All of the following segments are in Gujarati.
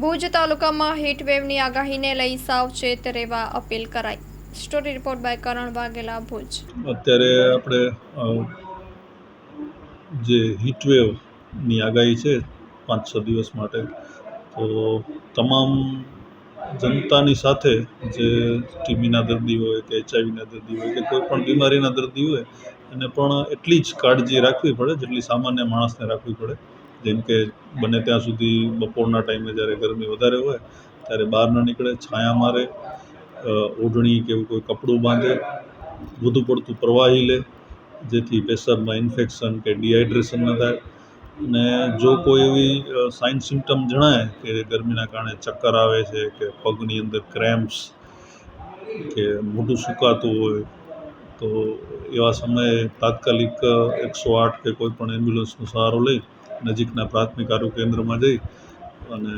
ભુજ તાલુકામાં હીટવેવની આગાહીને લઈ સાવચેત રહેવા અપીલ કરાઈ। સ્ટોરી રિપોર્ટ બાય કરણ વાઘેલા, ભુજ। અત્યારે આપણે જે હીટવેવની આગાહી છે 5-6 દિવસ માટે, તો તમામ જનતાની સાથે જે ટીબીના દર્દી હોય કે HIV દર્દી હોય કે કોઈ પણ બીમારીના દર્દી હોય એને પણ એટલી જ કાળજી રાખવી પડે જેટલી સામાન્ય માણસને રાખવી પડે। જેમ કે બને ત્યાં સુધી બપોરના ટાઈમે જ્યારે ગરમી વધારે હોય ત્યારે બહાર ન નીકળે, છાયામાં રહે, ઓઢણી કે એવું કોઈ કપડું બાંધે, વધુ પડતું પ્રવાહી લે જેથી પેશાબમાં ઇન્ફેક્શન કે ડિહાઇડ્રેશન ન થાય। અને જો કોઈ એવી સાઇન સિમ્ટમ જણાય કે ગરમીના કારણે ચક્કર આવે છે કે પગની અંદર ક્રેમ્પ્સ કે મોઢું સુકાતું હોય તો એવા સમયે તાત્કાલિક 108 કે કોઈ પણ એમ્બ્યુલન્સનો સહારો લઈ નજીકના પ્રાથમિક આરોગ્ય કેન્દ્રમાં જઈ અને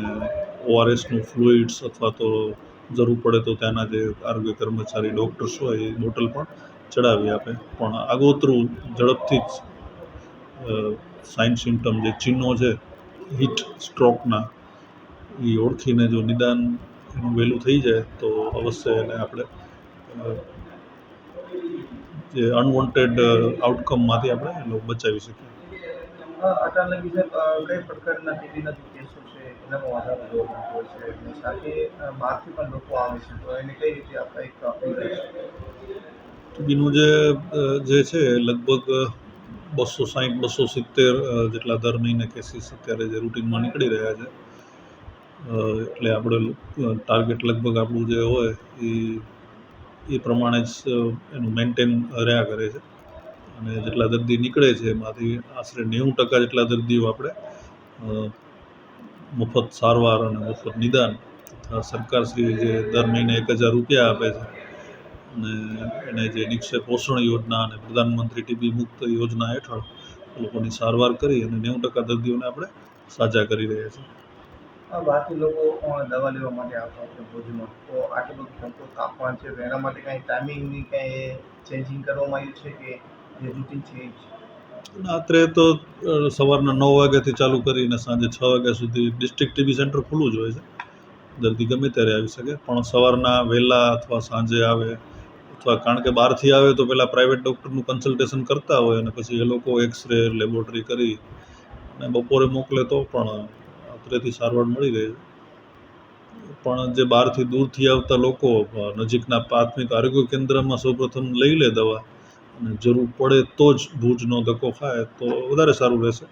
ORSનું ફ્લુઇડ્સ અથવા તો જરૂર પડે તો ત્યાંના જે આરોગ્ય કર્મચારી ડૉક્ટર્સ હોય એ બોટલ પણ ચડાવી આપે। પણ આગોતરું ઝડપથી જ સાઇન સિમ્ટમ જે ચિહ્નો છે હીટ સ્ટ્રોકના એ ઓળખીને જો નિદાન એનું વહેલું થઈ જાય તો અવશ્ય એને આપણે જે અનવોન્ટેડ આઉટકમમાંથી આપણે એને બચાવી શકીએ। અત્યાર લગી કઈ પ્રકારના ટીબીના જે કેસો છે એનામાં વધારે જોવા મળતો હોય છે અને સાથે બહારથી પણ લોકો આવે છે, તો એને કઈ રીતે આપણે એક અપીલ કરીશું? ટીબીનું જે છે લગભગ 260-270 જેટલા દર મહિને કેસીસ અત્યારે જે રૂટીનમાં નીકળી રહ્યા છે। એટલે આપણે ટાર્ગેટ લગભગ આપણું જે હોય એ પ્રમાણે જ એનું મેન્ટેન રહ્યા કરે છે। અને જેટલા દર્દી નીકળે છે એમાંથી આશરે 90% જેટલા દર્દીઓ આપણે મફત સારવાર અને મફત નિદાન સરકારશ્રી જે દર મહિને 1000 રૂપિયા આપે છે અને એને જે નિક્ષય પોષણ યોજના અને પ્રધાનમંત્રી ટીબી મુક્ત યોજના હેઠળ લોકોની સારવાર કરી અને 90% દર્દીઓને આપણે સાજા કરી રહ્યા છીએ। બહારથી લોકો દવા લેવા માટે આવતા હોય ભુજમાં, તો આટલું બધું તાપમાન છે, એના માટે કાંઈ ટાઈમિંગની કાંઈ ચેન્જિંગ કરવામાં આવ્યું છે કે જે રૂટીન છે એ જ? રાત્રે તો સવારના 9 વાગ્યાથી ચાલુ કરીને સાંજે 6 વાગ્યા સુધી ડિસ્ટ્રિક્ટ ટીબી સેન્ટર ખુલ્લું જ હોય છે। દર્દી ગમે ત્યારે આવી શકે, પણ સવારના વહેલા અથવા સાંજે આવે અથવા કારણ કે બહારથી આવે તો પહેલાં પ્રાઇવેટ ડૉક્ટરનું કન્સલ્ટેશન કરતા હોય અને પછી એ લોકો એક્સરે લેબોરેટરી કરી અને બપોરે મોકલે તો પણ રાત્રેથી સારવાર મળી રહે છે। પણ જે બહારથી દૂરથી આવતા લોકો નજીકના પ્રાથમિક આરોગ્ય કેન્દ્રમાં સૌપ્રથમ લઈ લે દવા અને જરૂર પડે તો જ ભુજનો ધક્કો ખાય તો વધારે સારું રહેશે।